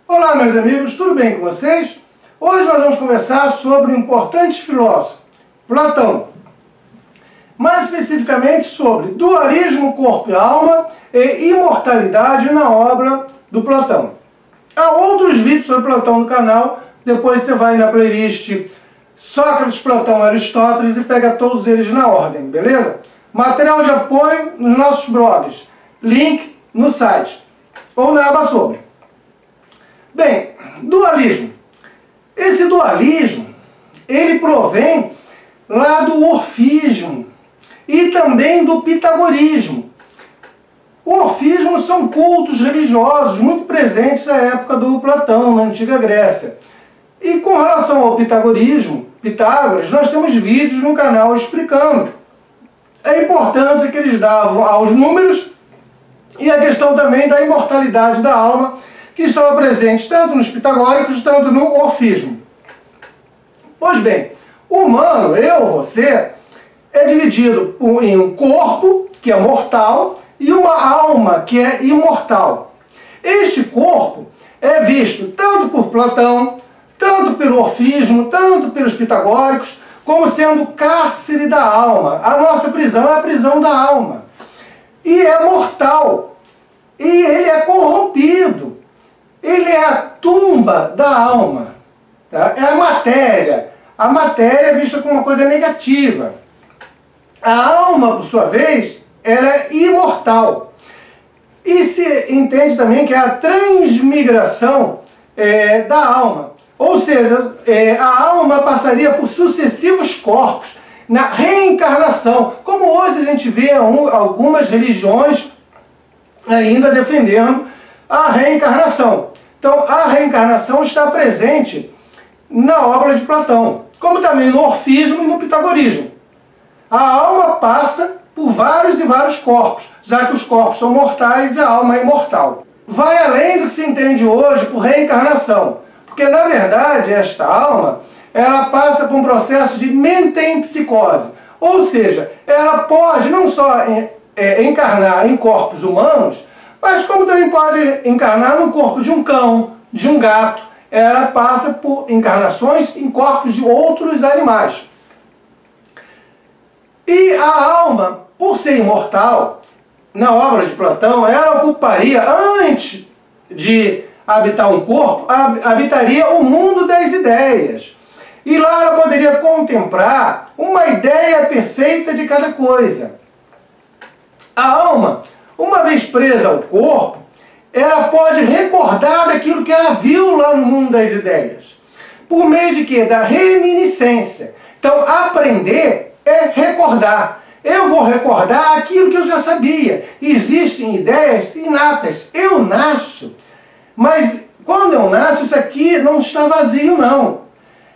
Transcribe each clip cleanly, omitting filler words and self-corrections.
Olá, meus amigos, tudo bem com vocês? Hoje nós vamos conversar sobre um importante filósofo, Platão. Mais especificamente sobre dualismo corpo e alma e imortalidade na obra do Platão. Há outros vídeos sobre Platão no canal, depois você vai na playlist Sócrates, Platão, Aristóteles e pega todos eles na ordem, beleza? Material de apoio nos nossos blogs, link no site ou na aba sobre. Bem, dualismo. Esse dualismo, ele provém lá do orfismo e também do pitagorismo. O orfismo são cultos religiosos muito presentes na época do Platão, na antiga Grécia. E com relação ao pitagorismo, Pitágoras, nós temos vídeos no canal explicando a importância que eles davam aos números e a questão também da imortalidade da alma, que estava presente tanto nos pitagóricos, tanto no orfismo. Pois bem, o humano, eu, você, é dividido em um corpo, que é mortal, e uma alma, que é imortal. Este corpo é visto tanto por Platão, tanto pelo orfismo, tanto pelos pitagóricos, como sendo o cárcere da alma. A nossa prisão é a prisão da alma. E é mortal. E ele é corrompido. Ele é a tumba da alma. Tá? É a matéria. A matéria é vista como uma coisa negativa. A alma, por sua vez, ela é imortal. E se entende também que é a transmigração da alma. Ou seja, a alma passaria por sucessivos corpos na reencarnação. Como hoje a gente vê algumas religiões ainda defendendo a reencarnação. Então, a reencarnação está presente na obra de Platão, como também no orfismo e no pitagorismo. A alma passa por vários e vários corpos, já que os corpos são mortais e a alma é imortal. Vai além do que se entende hoje por reencarnação, porque, na verdade, esta alma ela passa por um processo de metempsicose, ou seja, ela pode não só encarnar em corpos humanos, mas como também pode encarnar no corpo de um cão, de um gato. Ela passa por encarnações em corpos de outros animais. E a alma, por ser imortal, na obra de Platão, ela ocuparia, antes de habitar um corpo, habitaria o mundo das ideias. E lá ela poderia contemplar uma ideia perfeita de cada coisa. A alma, uma vez presa ao corpo, ela pode recordar daquilo que ela viu lá no mundo das ideias. Por meio de quê? Da reminiscência. Então, aprender é recordar. Eu vou recordar aquilo que eu já sabia. Existem ideias inatas. Eu nasço. Mas quando eu nasço, isso aqui não está vazio, não.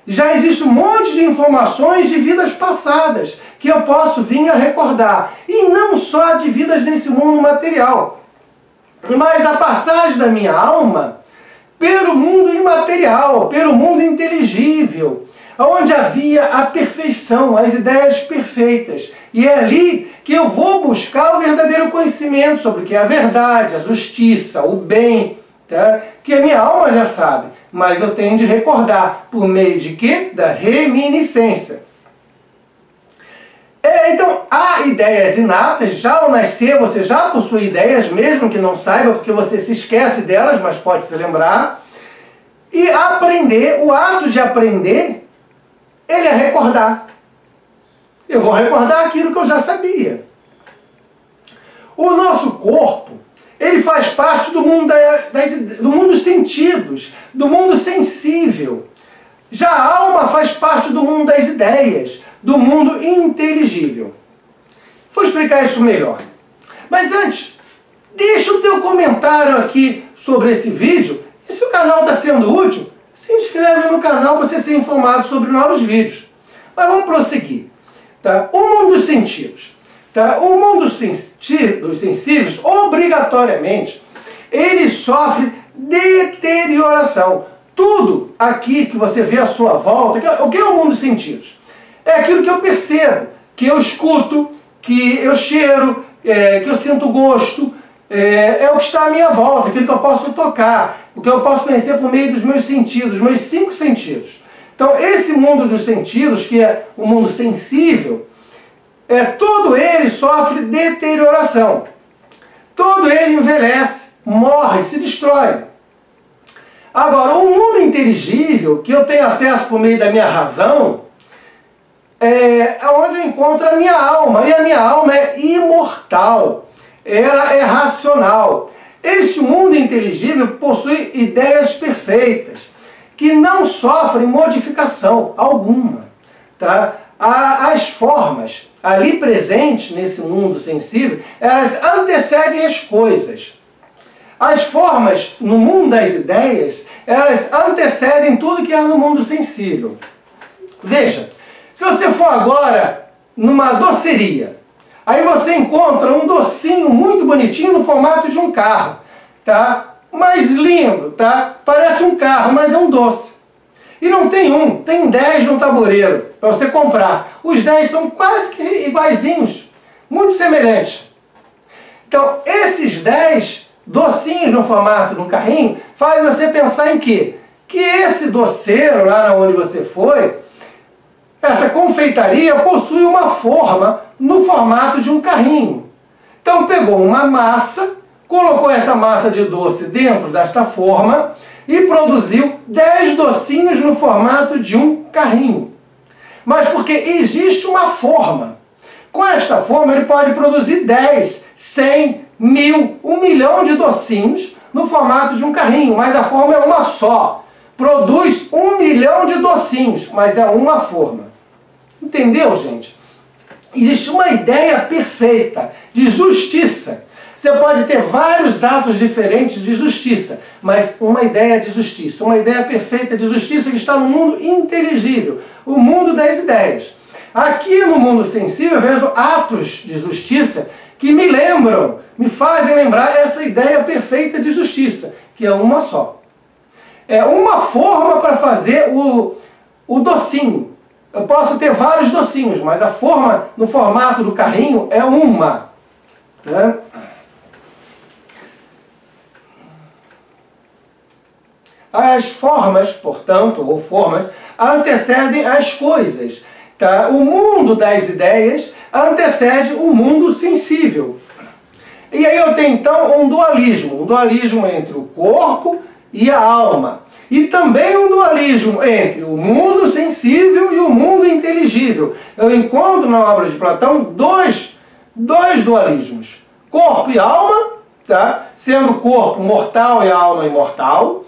Já existe um monte de informações de vidas passadas que eu posso vir a recordar. E não só de vidas nesse mundo material, mas a passagem da minha alma pelo mundo imaterial, pelo mundo inteligível, onde havia a perfeição, as ideias perfeitas. E é ali que eu vou buscar o verdadeiro conhecimento sobre o que é a verdade, a justiça, o bem, tá? Que a minha alma já sabe, mas eu tenho de recordar. Por meio de quê? Da reminiscência. Então, há ideias inatas. Já ao nascer você já possui ideias, mesmo que não saiba, porque você se esquece delas, mas pode se lembrar. E aprender, o ato de aprender, ele é recordar. Eu vou recordar aquilo que eu já sabia. O nosso corpo, ele faz parte do mundo, do mundo dos sentidos, do mundo sensível. Já a alma faz parte do mundo das ideias, do mundo inteligível. Vou explicar isso melhor. Mas antes, deixa o teu comentário aqui sobre esse vídeo. E se o canal está sendo útil, se inscreve no canal para você ser informado sobre novos vídeos. Mas vamos prosseguir. Tá? O mundo dos sentidos. Tá? O mundo dos sensíveis, obrigatoriamente, ele sofre deterioração. Tudo aqui que você vê à sua volta, o que é o mundo dos sentidos? É aquilo que eu percebo, que eu escuto, que eu cheiro, que eu sinto gosto, é o que está à minha volta, aquilo que eu posso tocar, o que eu posso conhecer por meio dos meus sentidos, meus 5 sentidos. Então, esse mundo dos sentidos, que é o mundo sensível, todo ele sofre deterioração. Todo ele envelhece, morre, se destrói. Agora, o mundo inteligível, que eu tenho acesso por meio da minha razão, é onde eu encontro a minha alma. E a minha alma é imortal. Ela é racional. Este mundo inteligível possui ideias perfeitas, que não sofrem modificação alguma. Tá? As formas ali presentes nesse mundo sensível, elas antecedem as coisas. As formas no mundo das ideias, elas antecedem tudo que há no mundo sensível. Veja, se você for agora numa doceria, aí você encontra um docinho muito bonitinho no formato de um carro, tá? Mais lindo, tá? Parece um carro, mas é um doce. E não tem um, tem 10 no tabuleiro para você comprar. Os 10 são quase que iguaizinhos, muito semelhantes. Então, esses 10 docinhos no formato de um carrinho faz você pensar em quê? Que esse doceiro, lá onde você foi, essa confeitaria possui uma forma no formato de um carrinho. Então pegou uma massa, colocou essa massa de doce dentro desta forma e produziu 10 docinhos no formato de um carrinho. Mas porque existe uma forma. Com esta forma ele pode produzir 10, 100, 1000, 1 milhão de docinhos no formato de um carrinho, mas a forma é uma só. Produz 1 milhão de docinhos, mas é uma forma. Entendeu, gente? Existe uma ideia perfeita de justiça. Você pode ter vários atos diferentes de justiça, mas uma ideia de justiça, uma ideia perfeita de justiça que está no mundo inteligível, o mundo das ideias. Aqui no mundo sensível eu vejo atos de justiça que me lembram, me fazem lembrar essa ideia perfeita de justiça, que é uma só. É uma forma para fazer o docinho. Eu posso ter vários docinhos, mas a forma no formato do carrinho é uma. Né? As formas, portanto, ou formas, antecedem as coisas. Tá? O mundo das ideias antecede o mundo sensível. E aí eu tenho então um dualismo entre o corpo e a alma. E também um dualismo entre o mundo sensível e o mundo inteligível. Eu encontro na obra de Platão dois dualismos. Corpo e alma, tá? Sendo o corpo mortal e a alma imortal.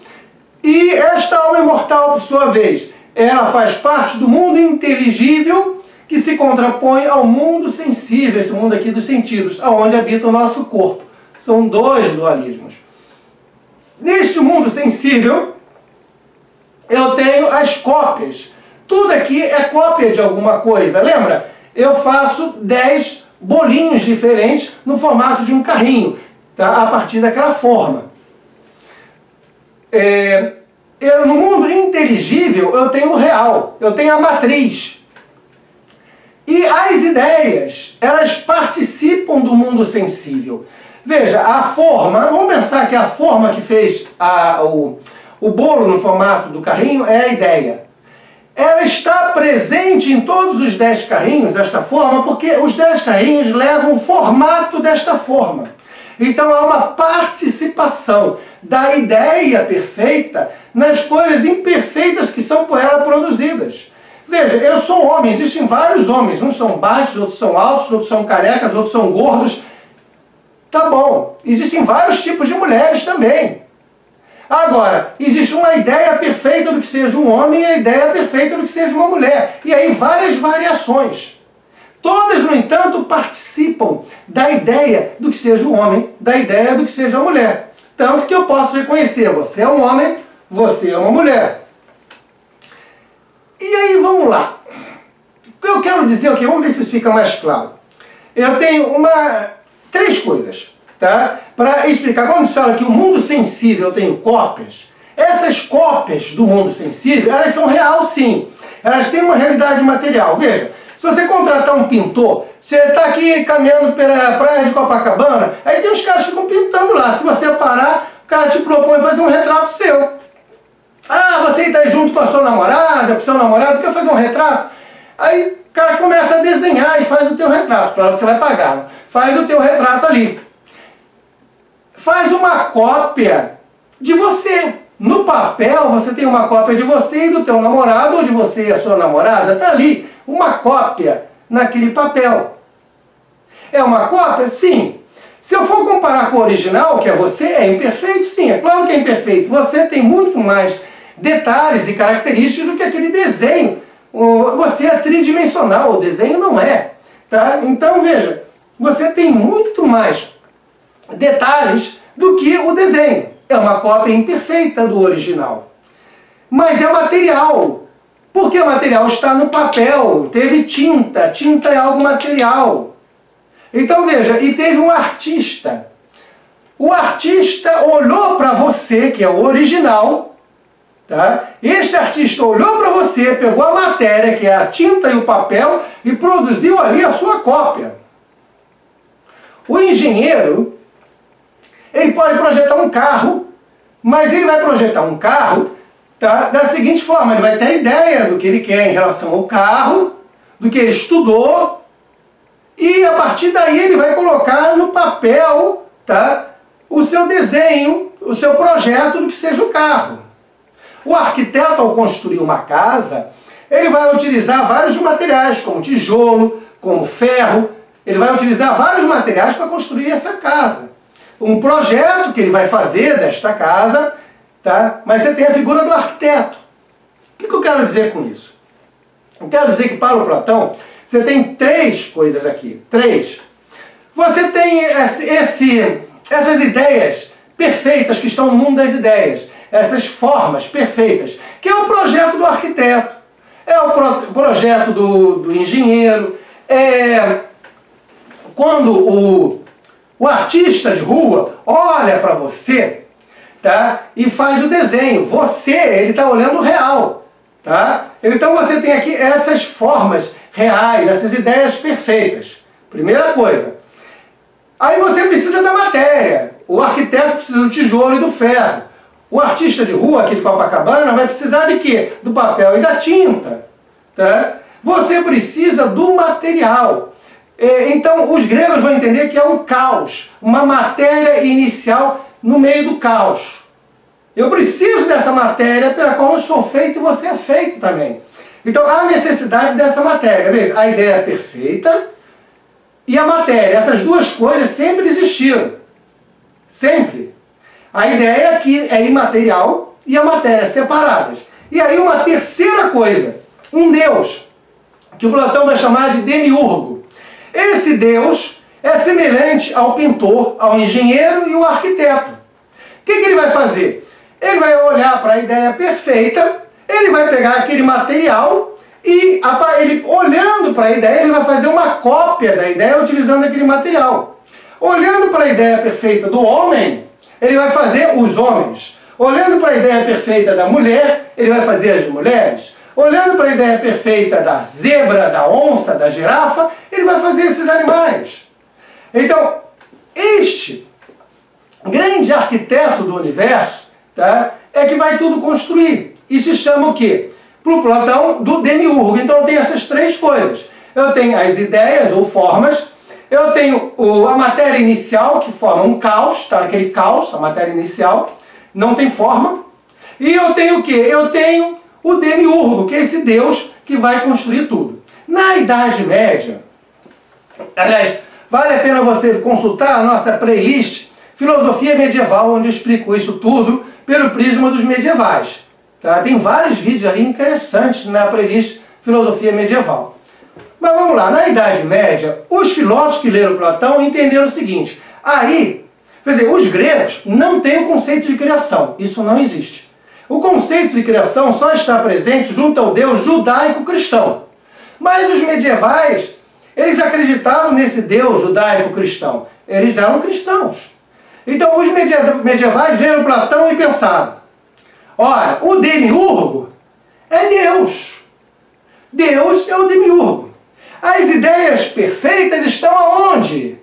E esta alma imortal, por sua vez, ela faz parte do mundo inteligível que se contrapõe ao mundo sensível, esse mundo aqui dos sentidos, aonde habita o nosso corpo. São dois dualismos. Neste mundo sensível, eu tenho as cópias. Tudo aqui é cópia de alguma coisa. Lembra? Eu faço 10 bolinhos diferentes no formato de um carrinho, tá? A partir daquela forma. No mundo inteligível eu tenho o real, eu tenho a matriz. E as ideias, elas participam do mundo sensível. Veja, a forma, vamos pensar que a forma que fez o bolo no formato do carrinho é a ideia. Ela está presente em todos os 10 carrinhos, esta forma, porque os 10 carrinhos levam o formato desta forma. Então há uma participação da ideia perfeita nas coisas imperfeitas que são por ela produzidas. Veja, eu sou homem, existem vários homens, uns são baixos, outros são altos, outros são carecas, outros são gordos. Tá bom, existem vários tipos de mulheres também. Agora, existe uma ideia perfeita do que seja um homem e a ideia perfeita do que seja uma mulher. E aí várias variações. Todas, no entanto, participam da ideia do que seja um homem, da ideia do que seja uma mulher. Tanto que eu posso reconhecer, você é um homem, você é uma mulher. E aí, vamos lá. O que eu quero dizer aqui, vamos ver se isso fica mais claro. Eu tenho três coisas, tá? Para explicar. Quando se fala que o mundo sensível eu tenho cópias, essas cópias do mundo sensível, elas são reais sim. Elas têm uma realidade material. Veja, se você contratar um pintor Você está aqui caminhando pela praia de Copacabana, aí tem uns caras que ficam pintando lá. Se você parar, o cara te propõe fazer um retrato seu. Ah, você está junto com a sua namorada, com o seu namorado, quer fazer um retrato? Aí o cara começa a desenhar e faz o teu retrato. Claro que você vai pagar, né? Faz o teu retrato ali. Faz uma cópia de você. No papel você tem uma cópia de você e do teu namorado, ou de você e a sua namorada, está ali uma cópia naquele papel. É uma cópia? Sim. Se eu for comparar com o original, que é você, é imperfeito? Sim, é claro que é imperfeito. Você tem muito mais detalhes e características do que aquele desenho. Você é tridimensional, o desenho não é. Tá? Então veja, você tem muito mais detalhes do que o desenho. É uma cópia imperfeita do original. Mas é material. Porque o material está no papel, teve tinta, tinta é algo material. Então veja, e teve um artista. O artista olhou para você, que é o original, tá? Este artista olhou para você, pegou a matéria, que é a tinta e o papel, e produziu ali a sua cópia. O engenheiro, ele pode projetar um carro, mas ele vai projetar um carro, tá, da seguinte forma: ele vai ter a ideia do que ele quer em relação ao carro, do que ele estudou, e a partir daí ele vai colocar no papel, tá, o seu desenho, o seu projeto do que seja o carro. O arquiteto, ao construir uma casa, ele vai utilizar vários materiais, como tijolo, como ferro. Ele vai utilizar vários materiais para construir essa casa. Um projeto que ele vai fazer desta casa, tá? Mas você tem a figura do arquiteto. O que eu quero dizer com isso? Eu quero dizer que para o Platão, você tem três coisas aqui. Três. Você tem essas ideias perfeitas que estão no mundo das ideias. Essas formas perfeitas, que é o projeto do arquiteto, é o projeto do engenheiro, quando o artista de rua olha para você, tá, e faz o desenho, ele está olhando o real, tá? Então você tem aqui essas formas reais, essas ideias perfeitas. Primeira coisa. Aí você precisa da matéria, o arquiteto precisa do tijolo e do ferro. O artista de rua aqui de Copacabana vai precisar de quê? Do papel e da tinta. Tá? Você precisa do material. Então os gregos vão entender que é um caos, uma matéria inicial no meio do caos. Eu preciso dessa matéria pela qual eu sou feito e você é feito também. Então há necessidade dessa matéria. Veja, a ideia é perfeita e a matéria. Essas duas coisas sempre existiram. Sempre. A ideia aqui é imaterial e a matéria separadas. E aí uma terceira coisa, um Deus, que o Platão vai chamar de demiurgo. Esse Deus é semelhante ao pintor, ao engenheiro e ao arquiteto. O que ele vai fazer? Ele vai olhar para a ideia perfeita, ele vai pegar aquele material e, ele, olhando para a ideia, ele vai fazer uma cópia da ideia utilizando aquele material. Olhando para a ideia perfeita do homem, ele vai fazer os homens. Olhando para a ideia perfeita da mulher, ele vai fazer as mulheres. Olhando para a ideia perfeita da zebra, da onça, da girafa, ele vai fazer esses animais. Então, este grande arquiteto do universo, tá, é que vai tudo construir. E se chama o quê? Para o Platão, do demiurgo. Então eu tenho essas três coisas. Eu tenho as ideias ou formas, eu tenho a matéria inicial, que forma um caos, tá? Aquele caos, a matéria inicial, não tem forma. E eu tenho o quê? Eu tenho o demiurgo, que é esse Deus que vai construir tudo. Na Idade Média, aliás, vale a pena você consultar a nossa playlist Filosofia Medieval, onde eu explico isso tudo pelo prisma dos medievais. Tá? Tem vários vídeos ali interessantes na playlist Filosofia Medieval. Mas vamos lá, na Idade Média, os filósofos que leram Platão entenderam o seguinte: aí, quer dizer, os gregos não têm o conceito de criação, isso não existe. O conceito de criação só está presente junto ao Deus judaico-cristão. Mas os medievais, eles acreditavam nesse Deus judaico-cristão, eles eram cristãos. Então os medievais leram Platão e pensaram: olha, o demiurgo é Deus. Deus é o demiurgo. As ideias perfeitas estão aonde?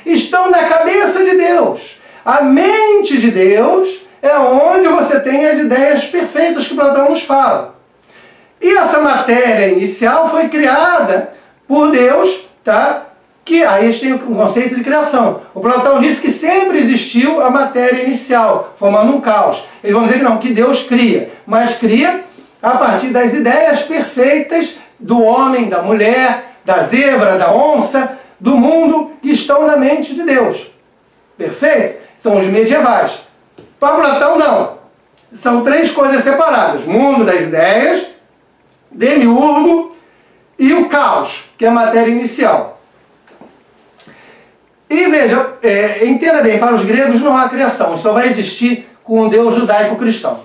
Estão na cabeça de Deus. A mente de Deus é onde você tem as ideias perfeitas que Platão nos fala. E essa matéria inicial foi criada por Deus, tá? Que aí a gente tem o conceito de criação. O Platão disse que sempre existiu a matéria inicial, formando um caos. Eles vão dizer que não, que Deus cria, mas cria a partir das ideias perfeitas do homem, da mulher, da zebra, da onça, do mundo, que estão na mente de Deus. Perfeito? São os medievais. Para Platão, não. São três coisas separadas. Mundo das ideias, demiurgo e o caos, que é a matéria inicial. E veja, entenda bem, para os gregos não há criação, só vai existir com o Deus judaico-cristão.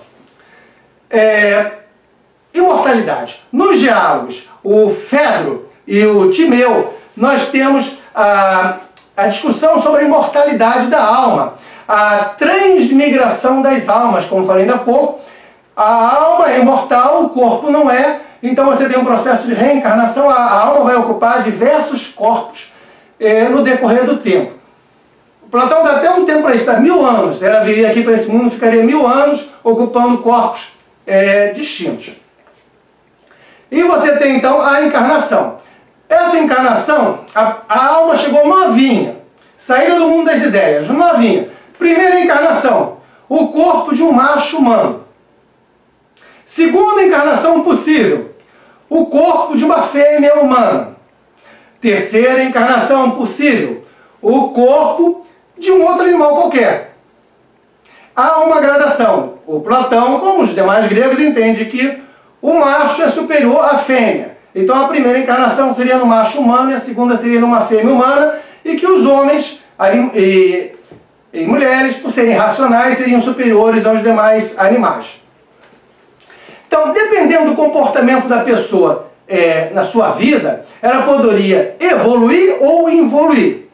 Imortalidade. Nos diálogos, o Fedro e o Timeu, nós temos a discussão sobre a imortalidade da alma, a transmigração das almas, como falei ainda há pouco. A alma é imortal, o corpo não é, então você tem um processo de reencarnação, a alma vai ocupar diversos corpos no decorrer do tempo. Platão dá até um tempo para isso, dá 1000 anos. Ela viria aqui para esse mundo, ficaria 1000 anos ocupando corpos distintos. E você tem então a encarnação. Essa encarnação, a alma chegou novinha, saiu do mundo das ideias, novinha. Primeira encarnação, o corpo de um macho humano. Segunda encarnação possível, o corpo de uma fêmea humana. Terceira encarnação possível, o corpo de um outro animal qualquer. Há uma gradação. O Platão, como os demais gregos, entende que o macho é superior à fêmea. Então a primeira encarnação seria no macho humano e a segunda seria numa fêmea humana, e que os homens e mulheres, por serem racionais, seriam superiores aos demais animais. Então, dependendo do comportamento da pessoa na sua vida, ela poderia evoluir ou involuir.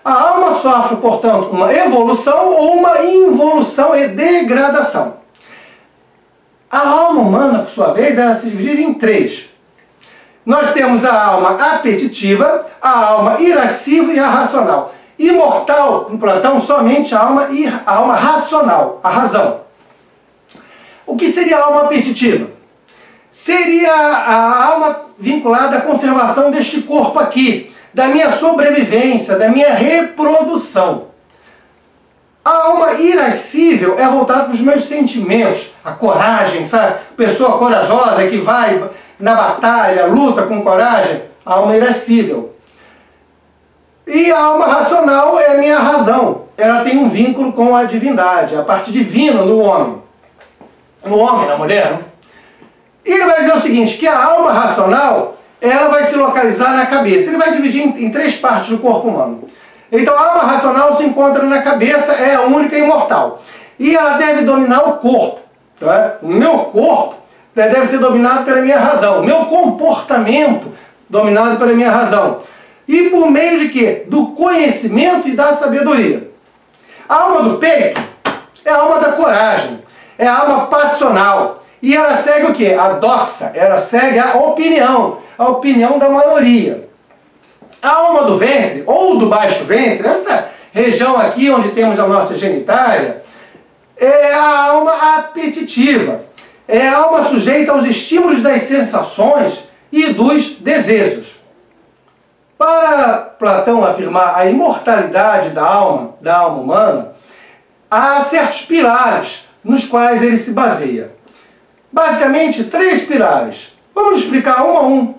A alma sofre, portanto, uma evolução ou uma involução e degradação. A alma humana, por sua vez, ela se divide em três. Nós temos a alma apetitiva, a alma irascível e a racional. Imortal, em Platão, somente a alma racional, a razão. O que seria a alma apetitiva? Seria a alma vinculada à conservação deste corpo aqui, da minha sobrevivência, da minha reprodução. A alma irascível é voltada para os meus sentimentos, a coragem, sabe? Pessoa corajosa que vai na batalha, luta com coragem, a alma irascível. E a alma racional é a minha razão. Ela tem um vínculo com a divindade, a parte divina no homem. No homem, na mulher, né? E ele vai dizer o seguinte, que a alma racional, ela vai se localizar na cabeça. Ele vai dividir em três partes do corpo humano. Então a alma racional se encontra na cabeça, é a única imortal. E ela deve dominar o corpo. Tá? O meu corpo deve ser dominado pela minha razão. O meu comportamento dominado pela minha razão. E por meio de quê? Do conhecimento e da sabedoria. A alma do peito é a alma da coragem. É a alma passional. E ela segue o quê? A doxa. Ela segue a opinião da maioria. A alma do ventre, ou do baixo ventre, essa região aqui onde temos a nossa genitália, é a alma apetitiva. É a alma sujeita aos estímulos das sensações e dos desejos. Para Platão afirmar a imortalidade da alma humana, há certos pilares nos quais ele se baseia. Basicamente, três pilares. Vamos explicar um a um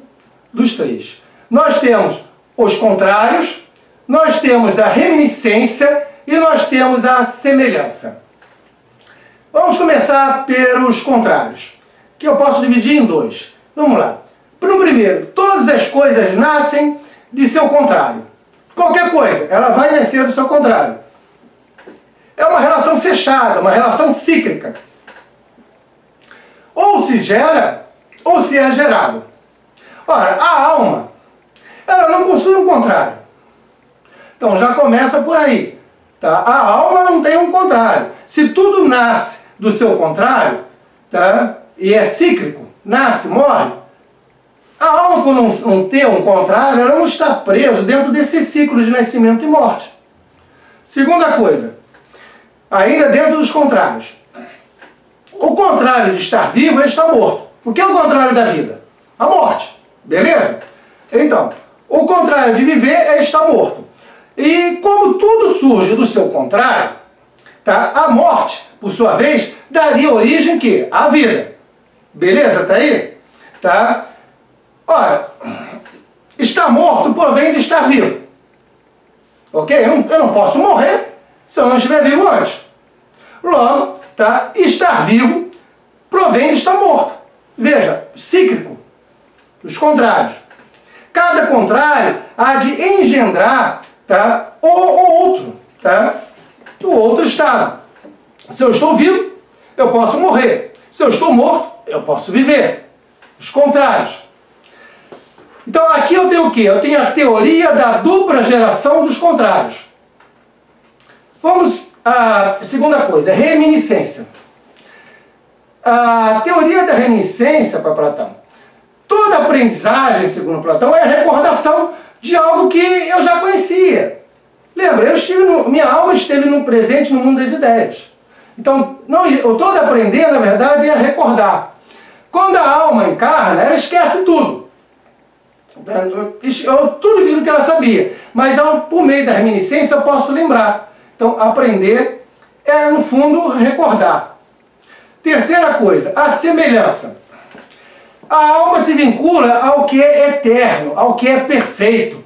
dos três. Nós temos os contrários, nós temos a reminiscência e nós temos a semelhança. Vamos começar pelos contrários, que eu posso dividir em dois. Vamos lá. No primeiro, todas as coisas nascem de seu contrário. Qualquer coisa, ela vai nascer do seu contrário. É uma relação fechada, uma relação cíclica. Ou se gera, ou se é gerado. Ora, a alma, ela não possui um contrário. Então já começa por aí. Tá? A alma não tem um contrário. Se tudo nasce do seu contrário, tá? E é cíclico, nasce, morre, A alma, por não ter um contrário, ela não está presa dentro desse ciclo de nascimento e morte. Segunda coisa, ainda dentro dos contrários. O contrário de estar vivo é estar morto. O que é o contrário da vida? A morte. Beleza? Então, o contrário de viver é estar morto. E como tudo surge do seu contrário, tá? A morte, por sua vez, daria origem que? À vida. Beleza? Tá aí? Tá? Olha, estar morto provém de estar vivo. Ok? Eu não posso morrer se eu não estiver vivo antes. Logo, tá? Estar vivo provém de estar morto. Veja, cíclico. Os contrários. Cada contrário há de engendrar, tá, o outro, tá? O outro estado. Se eu estou vivo, eu posso morrer. Se eu estou morto, eu posso viver. Os contrários. Então aqui eu tenho o quê? Eu tenho a teoria da dupla geração dos contrários. Vamos à segunda coisa, reminiscência. A teoria da reminiscência para Platão. Toda aprendizagem, segundo Platão, é a recordação de algo que eu já conhecia. Lembra, minha alma esteve no presente no mundo das ideias. Então, todo aprender, na verdade, é recordar. Quando a alma encarna, ela esquece tudo. Tudo aquilo que ela sabia. Mas, por meio da reminiscência, eu posso lembrar. Então, aprender é, no fundo, recordar. Terceira coisa, a semelhança. A alma se vincula ao que é eterno, ao que é perfeito,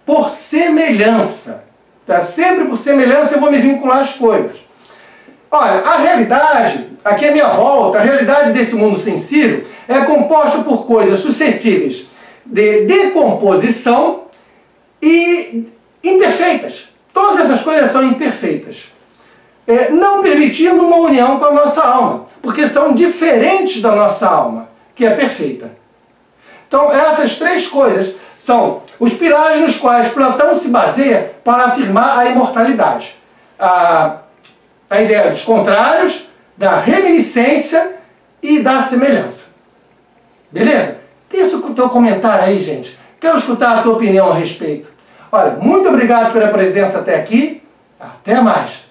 por semelhança. Tá? Sempre por semelhança eu vou me vincular às coisas. Olha, a realidade, aqui à minha volta, a realidade desse mundo sensível é composta por coisas suscetíveis de decomposição e imperfeitas. Todas essas coisas são imperfeitas. Não permitindo uma união com a nossa alma, porque são diferentes da nossa alma, que é perfeita. Então, essas três coisas são os pilares nos quais Platão se baseia para afirmar a imortalidade. A ideia dos contrários, da reminiscência e da semelhança. Beleza? Deixa o teu comentário aí, gente. Quero escutar a tua opinião a respeito. Olha, muito obrigado pela presença até aqui. Até mais.